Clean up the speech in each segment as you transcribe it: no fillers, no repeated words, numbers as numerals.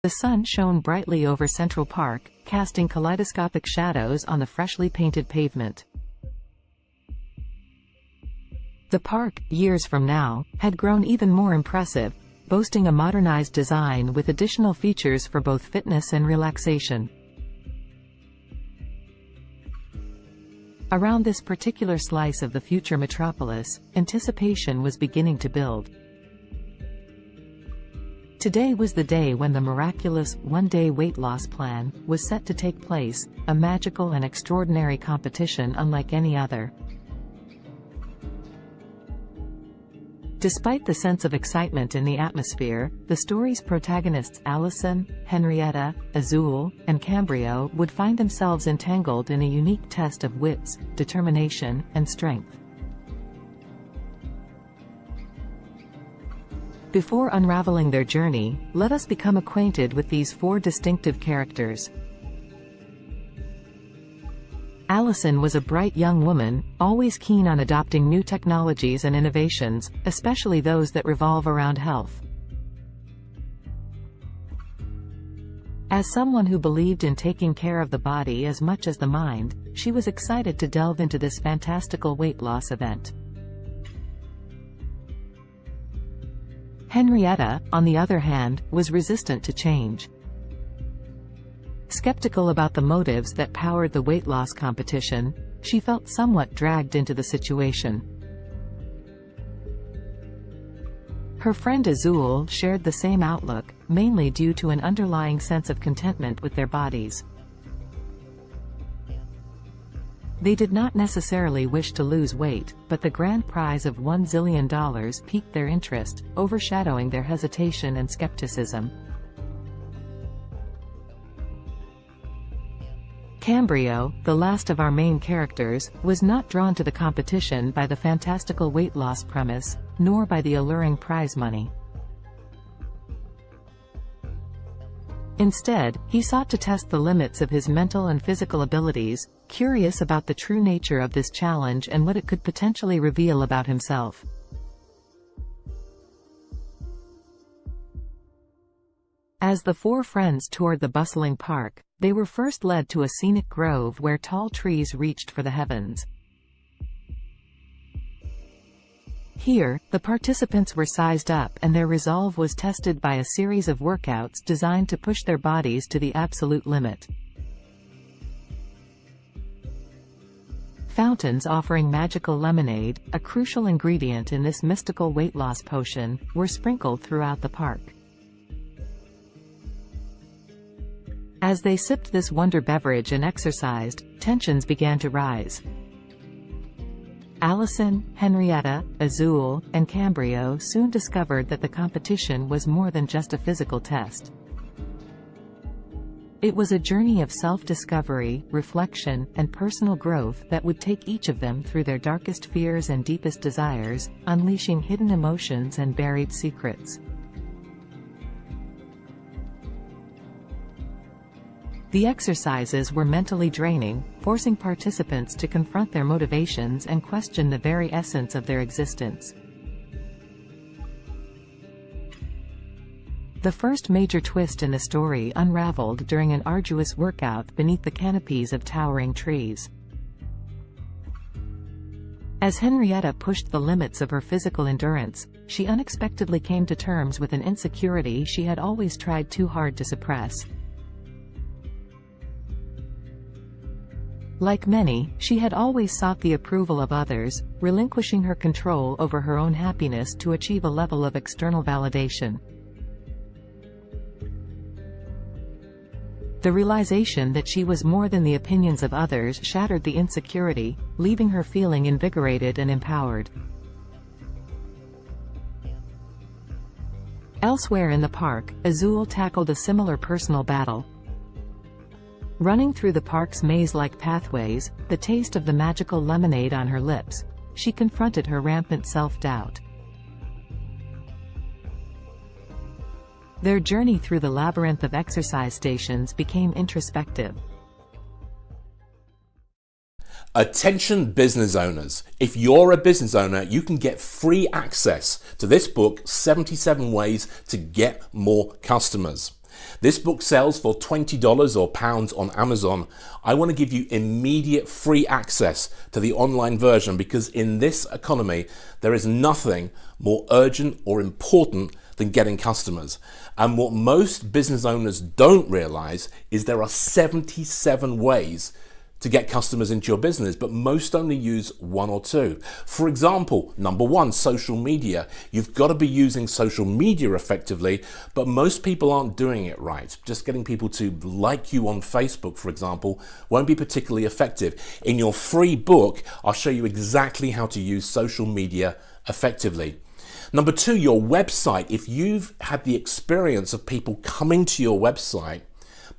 The sun shone brightly over Central Park, casting kaleidoscopic shadows on the freshly painted pavement. The park, years from now, had grown even more impressive, boasting a modernized design with additional features for both fitness and relaxation. Around this particular slice of the future metropolis, anticipation was beginning to build. Today was the day when the miraculous one-day weight loss plan was set to take place, a magical and extraordinary competition unlike any other. Despite the sense of excitement in the atmosphere, the story's protagonists Allison, Henrietta, Azul, and Cambrio would find themselves entangled in a unique test of wits, determination, and strength. Before unraveling their journey, let us become acquainted with these four distinctive characters. Allison was a bright young woman, always keen on adopting new technologies and innovations, especially those that revolve around health. As someone who believed in taking care of the body as much as the mind, she was excited to delve into this fantastical weight loss event. Henrietta, on the other hand, was resistant to change. Skeptical about the motives that powered the weight loss competition, she felt somewhat dragged into the situation. Her friend Azul shared the same outlook, mainly due to an underlying sense of contentment with their bodies. They did not necessarily wish to lose weight, but the grand prize of $1 zillion piqued their interest, overshadowing their hesitation and skepticism. Cambrio, the last of our main characters, was not drawn to the competition by the fantastical weight loss premise, nor by the alluring prize money. Instead, he sought to test the limits of his mental and physical abilities, curious about the true nature of this challenge and what it could potentially reveal about himself. As the four friends toured the bustling park, they were first led to a scenic grove where tall trees reached for the heavens. Here, the participants were sized up and their resolve was tested by a series of workouts designed to push their bodies to the absolute limit. Fountains offering magical lemonade, a crucial ingredient in this mystical weight loss potion, were sprinkled throughout the park. As they sipped this wonder beverage and exercised, tensions began to rise. Allison, Henrietta, Azul, and Cambrio soon discovered that the competition was more than just a physical test. It was a journey of self-discovery, reflection, and personal growth that would take each of them through their darkest fears and deepest desires, unleashing hidden emotions and buried secrets. The exercises were mentally draining, forcing participants to confront their motivations and question the very essence of their existence. The first major twist in the story unraveled during an arduous workout beneath the canopies of towering trees. As Henrietta pushed the limits of her physical endurance, she unexpectedly came to terms with an insecurity she had always tried too hard to suppress. Like many, she had always sought the approval of others, relinquishing her control over her own happiness to achieve a level of external validation. The realization that she was more than the opinions of others shattered the insecurity, leaving her feeling invigorated and empowered. Elsewhere in the park, Azul tackled a similar personal battle. Running through the park's maze-like pathways, the taste of the magical lemonade on her lips, she confronted her rampant self-doubt. Their journey through the labyrinth of exercise stations became introspective. Attention business owners. If you're a business owner, you can get free access to this book, 77 Ways to Get More Customers. This book sells for $20 or pounds on Amazon. I want to give you immediate free access to the online version because in this economy, there is nothing more urgent or important than getting customers. And what most business owners don't realize is there are 77 ways to get customers into your business, but most only use one or two. For example, number one, social media. You've got to be using social media effectively, but most people aren't doing it right. Just getting people to like you on Facebook, for example, won't be particularly effective. In your free book, I'll show you exactly how to use social media effectively. Number two, your website. If you've had the experience of people coming to your website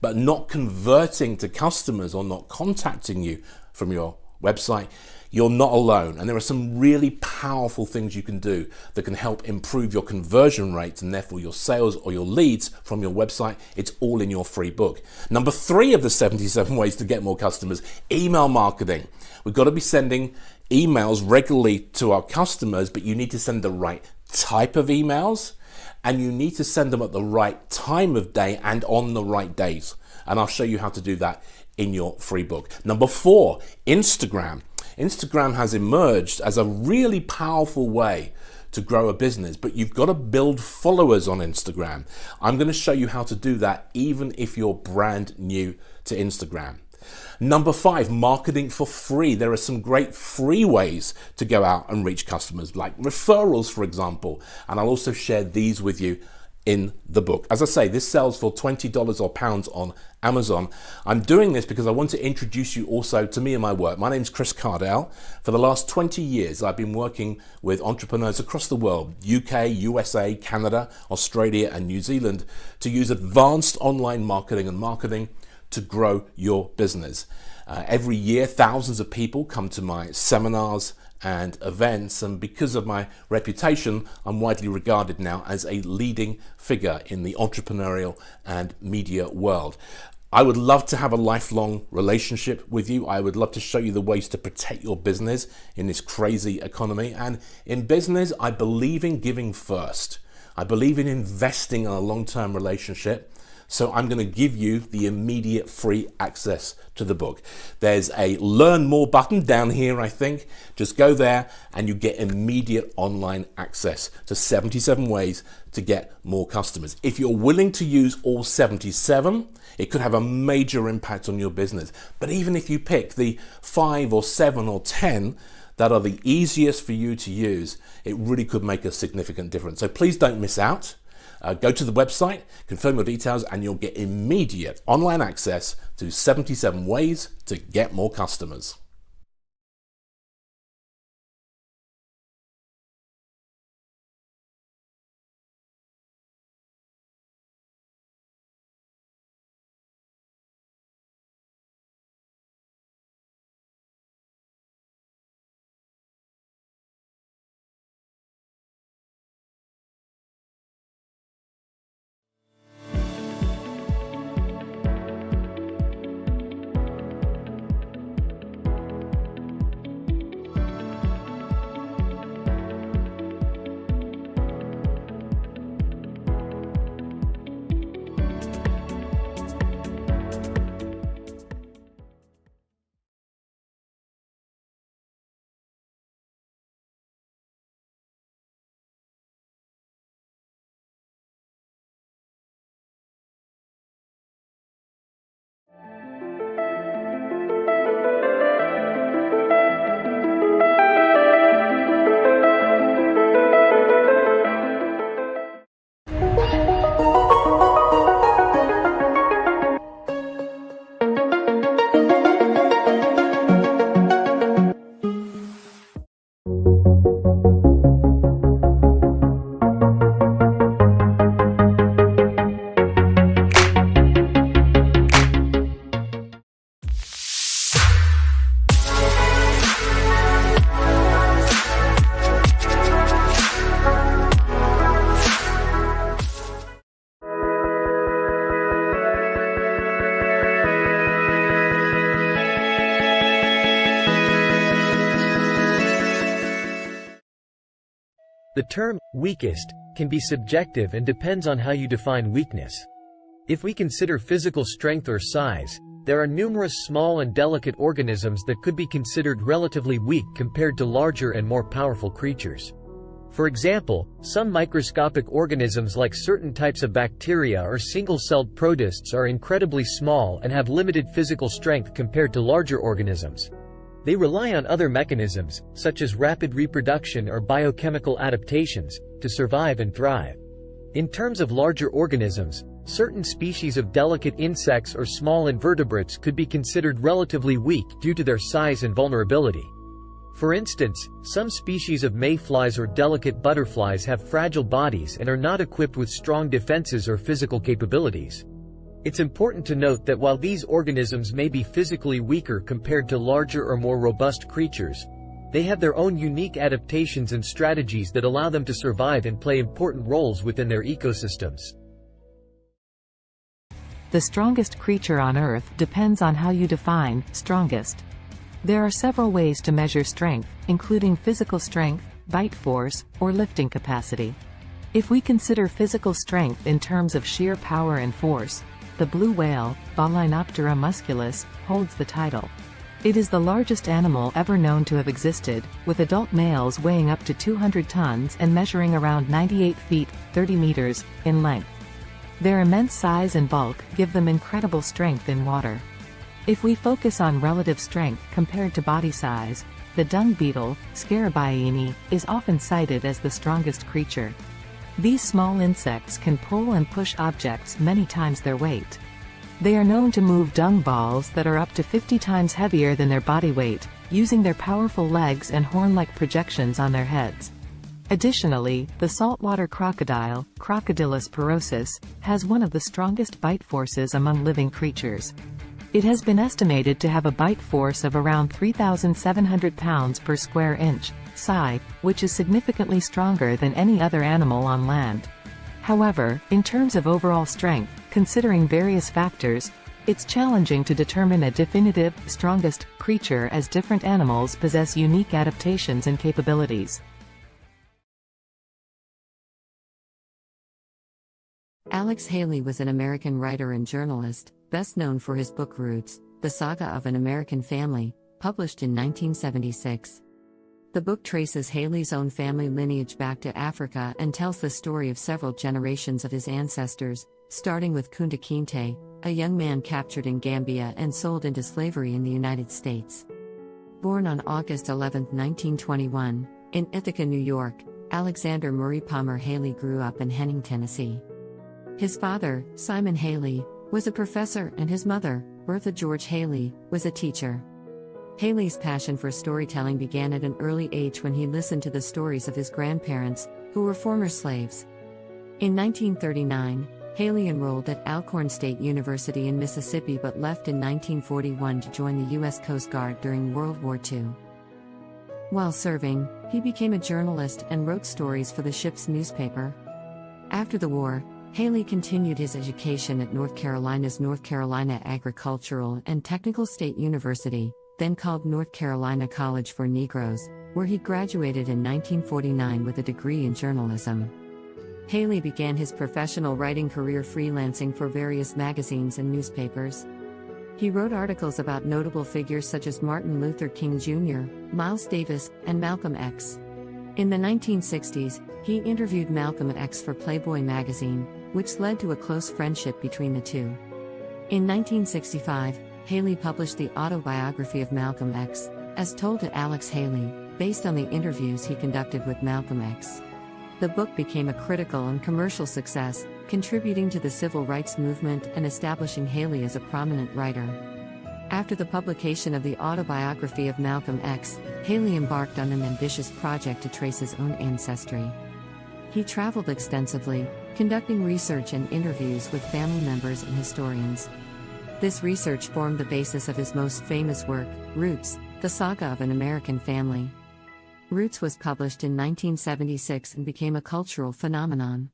but not converting to customers or not contacting you from your website, you're not alone. And there are some really powerful things you can do that can help improve your conversion rates and therefore your sales or your leads from your website. It's all in your free book. Number three of the 77 ways to get more customers, email marketing. We've got to be sending emails regularly to our customers, but you need to send the right type of emails, and you need to send them at the right time of day and on the right days. And I'll show you how to do that in your free book. Number four, Instagram. Instagram has emerged as a really powerful way to grow a business, but you've got to build followers on Instagram. I'm going to show you how to do that even if you're brand new to Instagram. Number five, marketing for free. There are some great free ways to go out and reach customers, like referrals, for example. And I'll also share these with you in the book. As I say, this sells for $20 or pounds on Amazon. I'm doing this because I want to introduce you also to me and my work. My name's Chris Cardell. For the last 20 years, I've been working with entrepreneurs across the world, UK, USA, Canada, Australia, and New Zealand, to use advanced online marketing and marketing to grow your business. Every year, thousands of people come to my seminars and events, and because of my reputation, I'm widely regarded now as a leading figure in the entrepreneurial and media world. I would love to have a lifelong relationship with you. I would love to show you the ways to protect your business in this crazy economy. And in business, I believe in giving first. I believe in investing in a long-term relationship. So I'm going to give you the immediate free access to the book. There's a learn more button down here, I think. Just go there and you get immediate online access to 77 ways to get more customers. If you're willing to use all 77, it could have a major impact on your business. But even if you pick the 5 or 7 or 10 that are the easiest for you to use, it really could make a significant difference. So please don't miss out. Go to the website, confirm your details, and you'll get immediate online access to 77 ways to get more customers. The term weakest can be subjective and depends on how you define weakness. If we consider physical strength or size, there are numerous small and delicate organisms that could be considered relatively weak compared to larger and more powerful creatures. For example, some microscopic organisms like certain types of bacteria or single-celled protists are incredibly small and have limited physical strength compared to larger organisms. They rely on other mechanisms, such as rapid reproduction or biochemical adaptations, to survive and thrive. In terms of larger organisms, certain species of delicate insects or small invertebrates could be considered relatively weak due to their size and vulnerability. For instance, some species of mayflies or delicate butterflies have fragile bodies and are not equipped with strong defenses or physical capabilities. It's important to note that while these organisms may be physically weaker compared to larger or more robust creatures, they have their own unique adaptations and strategies that allow them to survive and play important roles within their ecosystems. The strongest creature on Earth depends on how you define strongest. There are several ways to measure strength, including physical strength, bite force, or lifting capacity. If we consider physical strength in terms of sheer power and force, the blue whale, Balaenoptera musculus, holds the title. It is the largest animal ever known to have existed, with adult males weighing up to 200 tons and measuring around 98 feet, 30 meters, in length. Their immense size and bulk give them incredible strength in water. If we focus on relative strength compared to body size, the dung beetle, Scarabaeini, is often cited as the strongest creature. These small insects can pull and push objects many times their weight. They are known to move dung balls that are up to 50 times heavier than their body weight, using their powerful legs and horn-like projections on their heads. Additionally, the saltwater crocodile, Crocodylus porosus, has one of the strongest bite forces among living creatures. It has been estimated to have a bite force of around 3,700 pounds per square inch, psi, which is significantly stronger than any other animal on land. However, in terms of overall strength, considering various factors, it's challenging to determine a definitive, strongest creature as different animals possess unique adaptations and capabilities. Alex Haley was an American writer and journalist, best known for his book Roots, The Saga of an American Family, published in 1976. The book traces Haley's own family lineage back to Africa and tells the story of several generations of his ancestors, starting with Kunta Kinte, a young man captured in Gambia and sold into slavery in the United States. Born on August 11, 1921, in Ithaca, New York, Alexander Murray Palmer Haley grew up in Henning, Tennessee. His father, Simon Haley, was a professor and his mother, Bertha George Haley, was a teacher. Haley's passion for storytelling began at an early age when he listened to the stories of his grandparents, who were former slaves. In 1939, Haley enrolled at Alcorn State University in Mississippi but left in 1941 to join the U.S. Coast Guard during World War II. While serving, he became a journalist and wrote stories for the ship's newspaper. After the war, Haley continued his education at North Carolina's North Carolina Agricultural and Technical State University, then called North Carolina College for Negroes, where he graduated in 1949 with a degree in journalism. Haley began his professional writing career freelancing for various magazines and newspapers. He wrote articles about notable figures such as Martin Luther King Jr., Miles Davis, and Malcolm X. In the 1960s, he interviewed Malcolm X for Playboy magazine, which led to a close friendship between the two. In 1965, Haley published the autobiography of Malcolm X, as told to Alex Haley, based on the interviews he conducted with Malcolm X. The book became a critical and commercial success, contributing to the civil rights movement and establishing Haley as a prominent writer. After the publication of the autobiography of Malcolm X, Haley embarked on an ambitious project to trace his own ancestry. He traveled extensively, conducting research and interviews with family members and historians. This research formed the basis of his most famous work, Roots, The Saga of an American Family. Roots was published in 1976 and became a cultural phenomenon.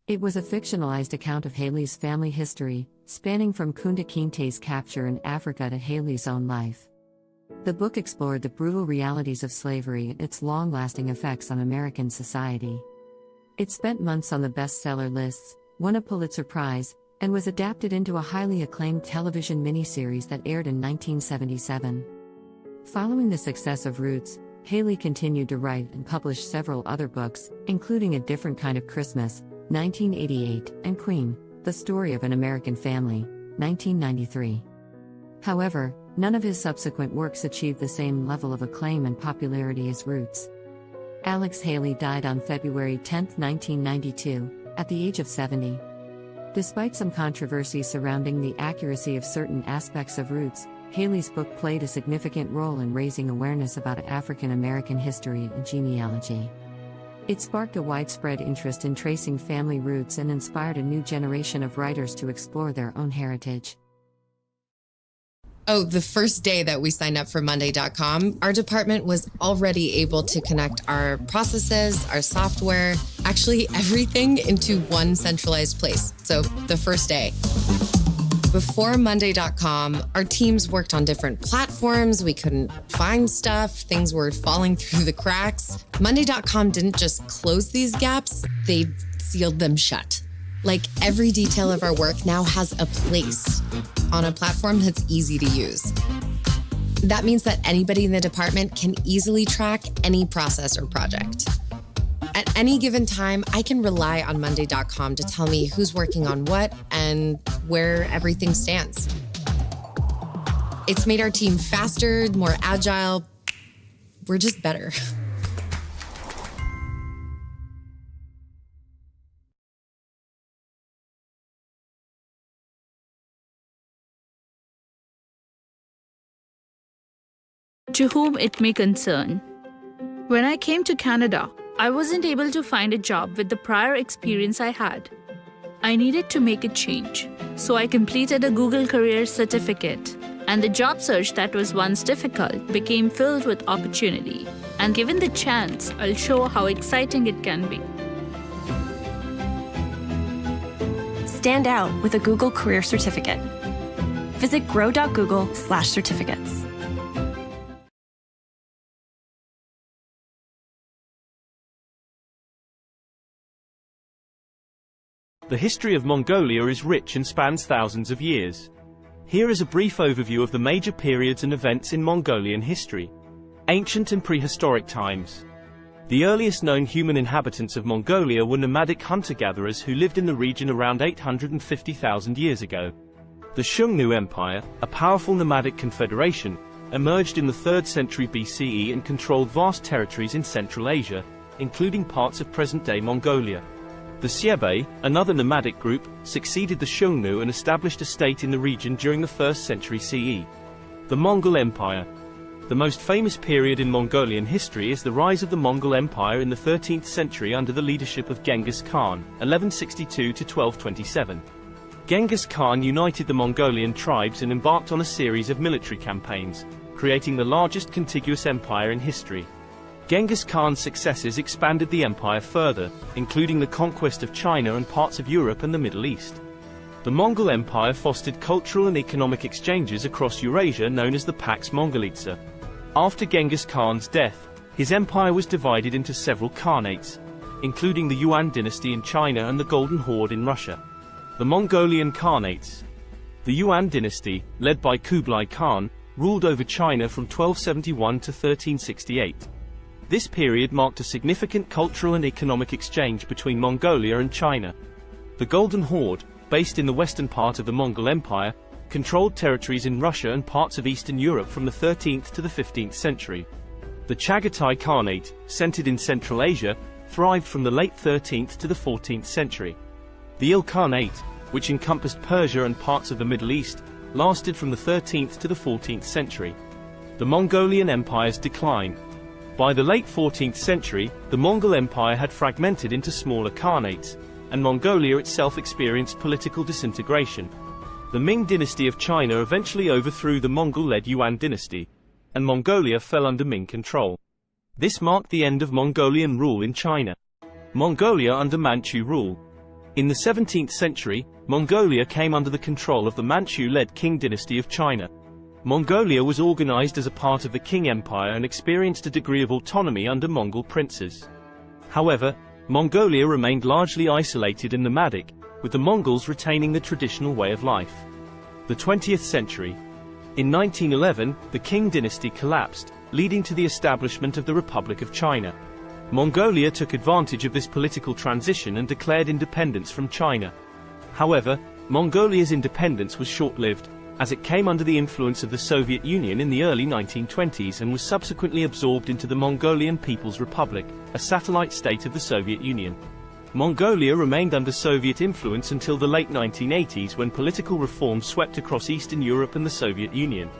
It was a fictionalized account of Haley's family history, spanning from Kunta Kinte's capture in Africa to Haley's own life. The book explored the brutal realities of slavery and its long-lasting effects on American society. It spent months on the bestseller lists, won a Pulitzer Prize, and was adapted into a highly acclaimed television miniseries that aired in 1977. Following the success of Roots, Haley continued to write and publish several other books, including A Different Kind of Christmas, 1988, and Queen, The Story of an American Family, 1993. However, none of his subsequent works achieved the same level of acclaim and popularity as Roots. Alex Haley died on February 10, 1992, at the age of 70. Despite some controversy surrounding the accuracy of certain aspects of Roots, Haley's book played a significant role in raising awareness about African American history and genealogy. It sparked a widespread interest in tracing family roots and inspired a new generation of writers to explore their own heritage. Oh, the first day that we signed up for Monday.com, our department was already able to connect our processes, our software, actually everything into one centralized place. So the first day. Before Monday.com, our teams worked on different platforms. We couldn't find stuff. Things were falling through the cracks. Monday.com didn't just close these gaps, they sealed them shut. Like every detail of our work now has a place on a platform that's easy to use. That means that anybody in the department can easily track any process or project. At any given time, I can rely on Monday.com to tell me who's working on what and where everything stands. It's made our team faster, more agile. We're just better. To whom it may concern. When I came to Canada, I wasn't able to find a job with the prior experience I had. I needed to make a change, so I completed a Google Career Certificate, and the job search that was once difficult became filled with opportunity. And given the chance, I'll show how exciting it can be. Stand out with a Google Career Certificate. Visit grow.google/certificates. The history of Mongolia is rich and spans thousands of years. Here is a brief overview of the major periods and events in Mongolian history. Ancient and prehistoric times. The earliest known human inhabitants of Mongolia were nomadic hunter-gatherers who lived in the region around 850,000 years ago. The Xiongnu Empire, a powerful nomadic confederation, emerged in the 3rd century BCE and controlled vast territories in Central Asia, including parts of present-day Mongolia. The Xiebe, another nomadic group, succeeded the Xiongnu and established a state in the region during the 1st century CE. The Mongol Empire. The most famous period in Mongolian history is the rise of the Mongol Empire in the 13th century under the leadership of Genghis Khan, 1162 to 1227. Genghis Khan united the Mongolian tribes and embarked on a series of military campaigns, creating the largest contiguous empire in history. Genghis Khan's successes expanded the empire further, including the conquest of China and parts of Europe and the Middle East. The Mongol Empire fostered cultural and economic exchanges across Eurasia known as the Pax Mongolitsa. After Genghis Khan's death, his empire was divided into several khanates, including the Yuan dynasty in China and the Golden Horde in Russia. The Mongolian Khanates. The Yuan dynasty, led by Kublai Khan, ruled over China from 1271 to 1368. This period marked a significant cultural and economic exchange between Mongolia and China. The Golden Horde, based in the western part of the Mongol Empire, controlled territories in Russia and parts of Eastern Europe from the 13th to the 15th century. The Chagatai Khanate, centered in Central Asia, thrived from the late 13th to the 14th century. The Ilkhanate, which encompassed Persia and parts of the Middle East, lasted from the 13th to the 14th century. The Mongolian Empire's decline. By the late 14th century, the Mongol Empire had fragmented into smaller khanates, and Mongolia itself experienced political disintegration. The Ming dynasty of China eventually overthrew the Mongol-led Yuan dynasty, and Mongolia fell under Ming control. This marked the end of Mongolian rule in China. Mongolia under Manchu rule. In the 17th century, Mongolia came under the control of the Manchu-led Qing dynasty of China. Mongolia was organized as a part of the Qing Empire and experienced a degree of autonomy under Mongol princes. However, Mongolia remained largely isolated and nomadic, with the Mongols retaining the traditional way of life. The 20th century. In 1911, the Qing dynasty collapsed, leading to the establishment of the Republic of China. Mongolia took advantage of this political transition and declared independence from China. However, Mongolia's independence was short-lived, as it came under the influence of the Soviet Union in the early 1920s and was subsequently absorbed into the Mongolian People's Republic, a satellite state of the Soviet Union. Mongolia remained under Soviet influence until the late 1980s, when political reforms swept across Eastern Europe and the Soviet Union.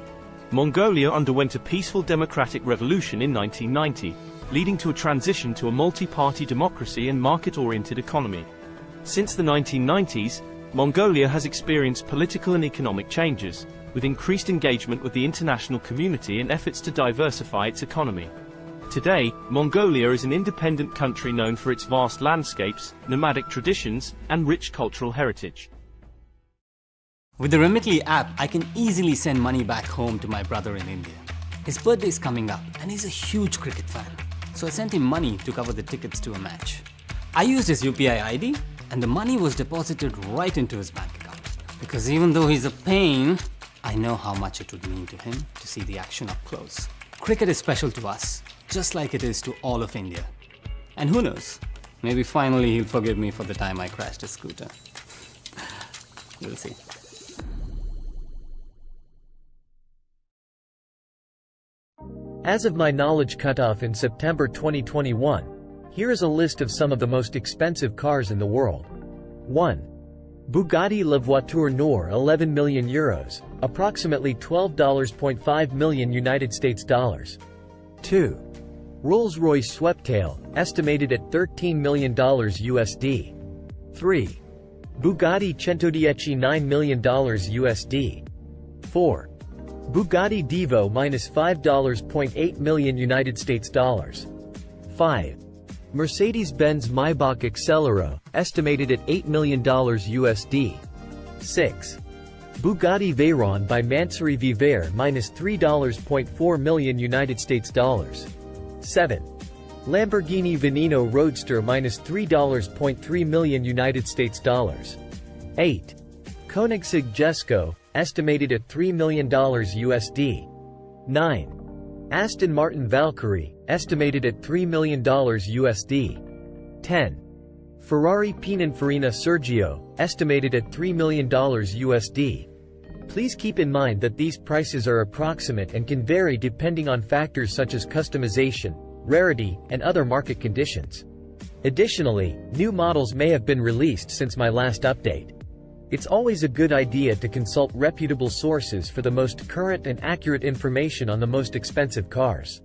Mongolia underwent a peaceful democratic revolution in 1990, leading to a transition to a multi-party democracy and market-oriented economy. Since the 1990s, Mongolia has experienced political and economic changes, with increased engagement with the international community and efforts to diversify its economy. Today, Mongolia is an independent country known for its vast landscapes, nomadic traditions, and rich cultural heritage. With the Remitly app, I can easily send money back home to my brother in India. His birthday is coming up and he's a huge cricket fan. So I sent him money to cover the tickets to a match. I used his UPI ID and the money was deposited right into his bank account. Because even though he's a pain, I know how much it would mean to him to see the action up close. Cricket is special to us, just like it is to all of India. And who knows, maybe finally he'll forgive me for the time I crashed his scooter. We'll see. As of my knowledge cutoff in September 2021, here is a list of some of the most expensive cars in the world. 1. Bugatti La Voiture Noire, 11 million euros, approximately $12.5 million United States dollars. 2. Rolls-Royce Sweptail, estimated at $13 million USD. 3. Bugatti Centodieci, $9 million USD. 4. Bugatti Divo -$5.8 million United States dollars. 5. Mercedes-Benz Maybach Accelero, estimated at $8 million USD. 6. Bugatti Veyron by Mansouri Vivere -$3.4 million United States dollars. 7. Lamborghini Veneno Roadster -$3.3 million United States dollars. 8. Koenigsegg Jesko, estimated at $3 million USD. 9. Aston Martin Valkyrie, estimated at $3 million USD. 10. Ferrari Pininfarina Sergio, estimated at $3 million USD. Please keep in mind that these prices are approximate and can vary depending on factors such as customization, rarity, and other market conditions. Additionally, new models may have been released since my last update. It's always a good idea to consult reputable sources for the most current and accurate information on the most expensive cars.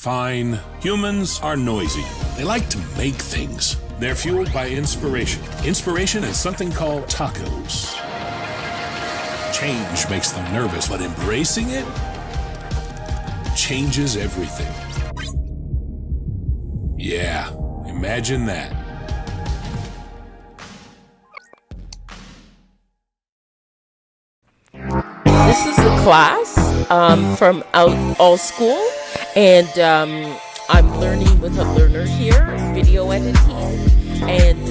Fine. Humans are noisy. They like to make things. They're fueled by inspiration. Inspiration is something called tacos. Change makes them nervous, but embracing it changes everything. Yeah, imagine that. This is a class from All School, and I'm learning with a learner here, video editing, and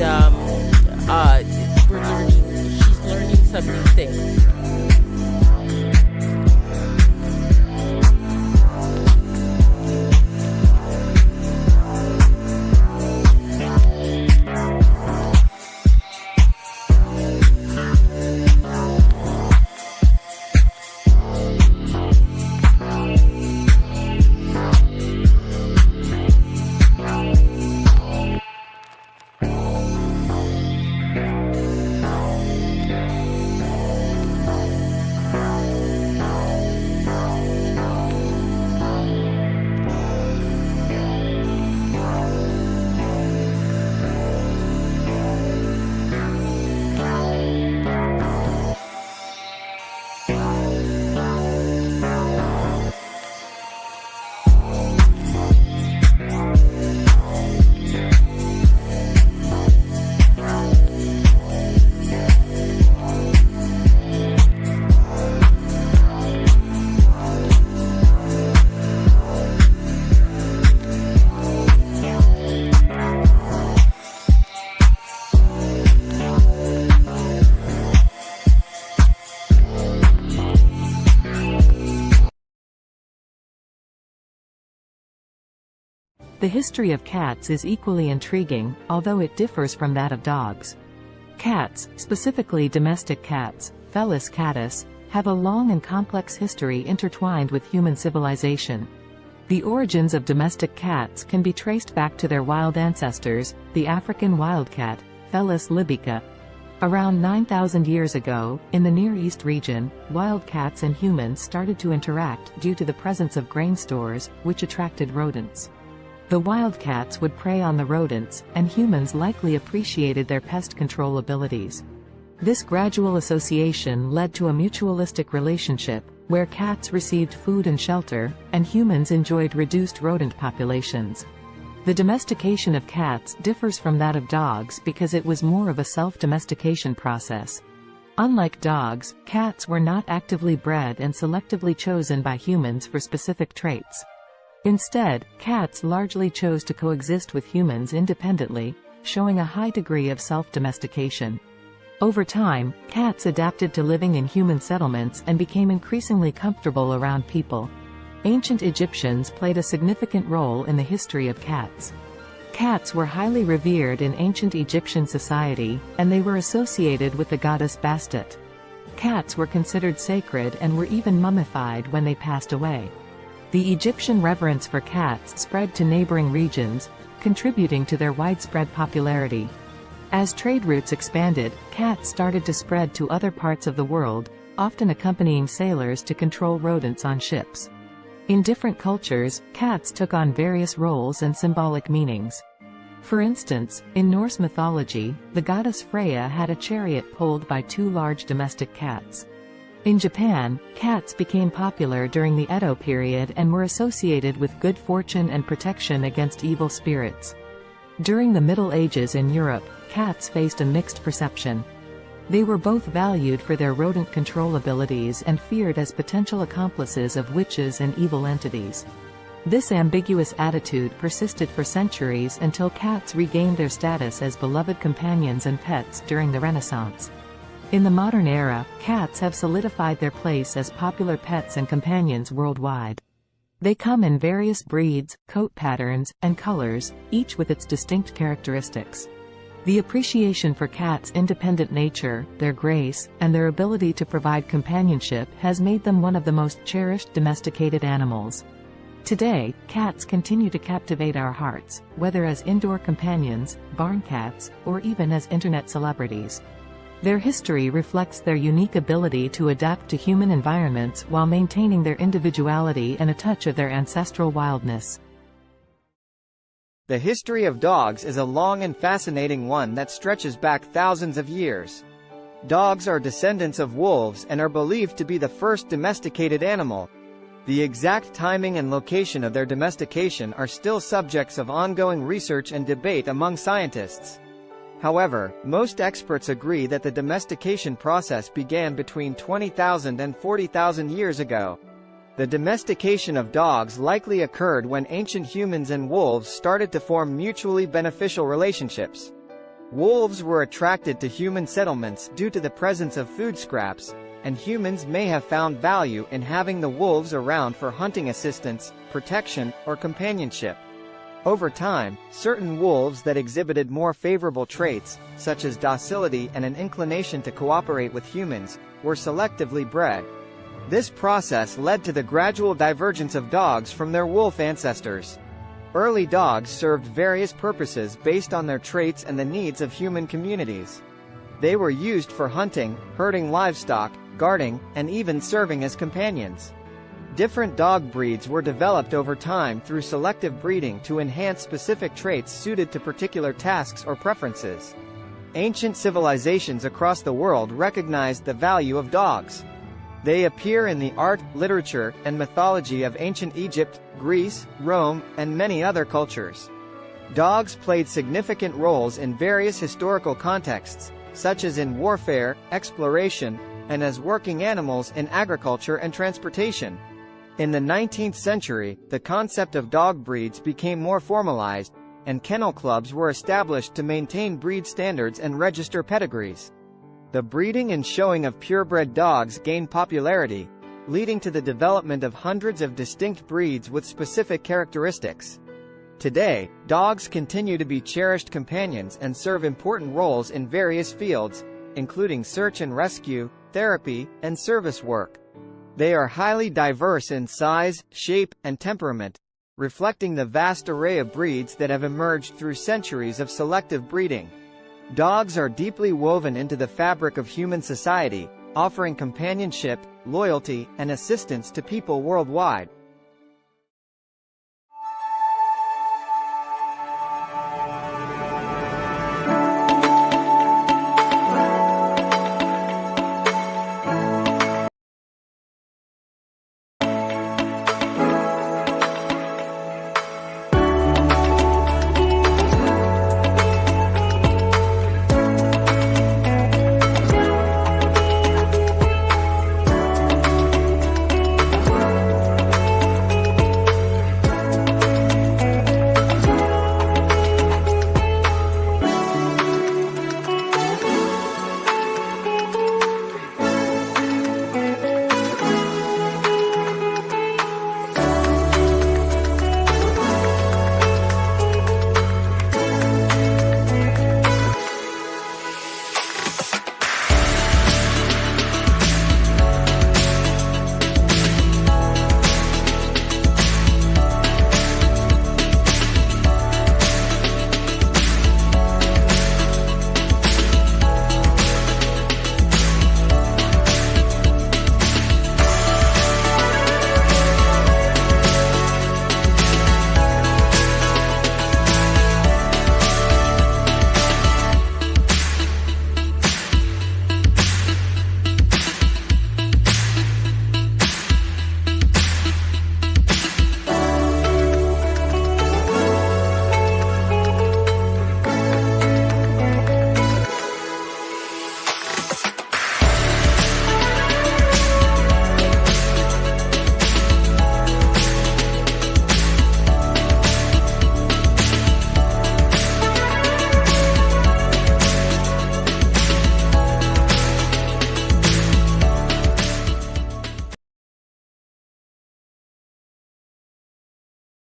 she's learning some new things. The history of cats is equally intriguing, although it differs from that of dogs. Cats, specifically domestic cats, Felis catus, have a long and complex history intertwined with human civilization. The origins of domestic cats can be traced back to their wild ancestors, the African wildcat, Felis libica. Around 9,000 years ago, in the Near East region, wild cats and humans started to interact due to the presence of grain stores, which attracted rodents. The wildcats would prey on the rodents, and humans likely appreciated their pest control abilities. This gradual association led to a mutualistic relationship, where cats received food and shelter, and humans enjoyed reduced rodent populations. The domestication of cats differs from that of dogs because it was more of a self-domestication process. Unlike dogs, cats were not actively bred and selectively chosen by humans for specific traits. Instead, cats largely chose to coexist with humans independently, showing a high degree of self-domestication. Over time, cats adapted to living in human settlements and became increasingly comfortable around people. Ancient Egyptians played a significant role in the history of cats. Cats were highly revered in ancient Egyptian society, and they were associated with the goddess Bastet. Cats were considered sacred and were even mummified when they passed away. The Egyptian reverence for cats spread to neighboring regions, contributing to their widespread popularity. As trade routes expanded, cats started to spread to other parts of the world, often accompanying sailors to control rodents on ships. In different cultures, cats took on various roles and symbolic meanings. For instance, in Norse mythology, the goddess Freya had a chariot pulled by two large domestic cats. In Japan, cats became popular during the Edo period and were associated with good fortune and protection against evil spirits. During the Middle Ages in Europe, cats faced a mixed perception. They were both valued for their rodent control abilities and feared as potential accomplices of witches and evil entities. This ambiguous attitude persisted for centuries until cats regained their status as beloved companions and pets during the Renaissance. In the modern era, cats have solidified their place as popular pets and companions worldwide. They come in various breeds, coat patterns, and colors, each with its distinct characteristics. The appreciation for cats' independent nature, their grace, and their ability to provide companionship has made them one of the most cherished domesticated animals. Today, cats continue to captivate our hearts, whether as indoor companions, barn cats, or even as internet celebrities. Their history reflects their unique ability to adapt to human environments while maintaining their individuality and a touch of their ancestral wildness. The history of dogs is a long and fascinating one that stretches back thousands of years. Dogs are descendants of wolves and are believed to be the first domesticated animal. The exact timing and location of their domestication are still subjects of ongoing research and debate among scientists. However, most experts agree that the domestication process began between 20,000 and 40,000 years ago. The domestication of dogs likely occurred when ancient humans and wolves started to form mutually beneficial relationships. Wolves were attracted to human settlements due to the presence of food scraps, and humans may have found value in having the wolves around for hunting assistance, protection, or companionship. Over time, certain wolves that exhibited more favorable traits, such as docility and an inclination to cooperate with humans, were selectively bred. This process led to the gradual divergence of dogs from their wolf ancestors. Early dogs served various purposes based on their traits and the needs of human communities. They were used for hunting, herding livestock, guarding, and even serving as companions. Different dog breeds were developed over time through selective breeding to enhance specific traits suited to particular tasks or preferences. Ancient civilizations across the world recognized the value of dogs. They appear in the art, literature, and mythology of ancient Egypt, Greece, Rome, and many other cultures. Dogs played significant roles in various historical contexts, such as in warfare, exploration, and as working animals in agriculture and transportation. In the 19th century, the concept of dog breeds became more formalized, and kennel clubs were established to maintain breed standards and register pedigrees. The breeding and showing of purebred dogs gained popularity, leading to the development of hundreds of distinct breeds with specific characteristics. Today, dogs continue to be cherished companions and serve important roles in various fields, including search and rescue, therapy, and service work. They are highly diverse in size, shape, and temperament, reflecting the vast array of breeds that have emerged through centuries of selective breeding. Dogs are deeply woven into the fabric of human society, offering companionship, loyalty, and assistance to people worldwide.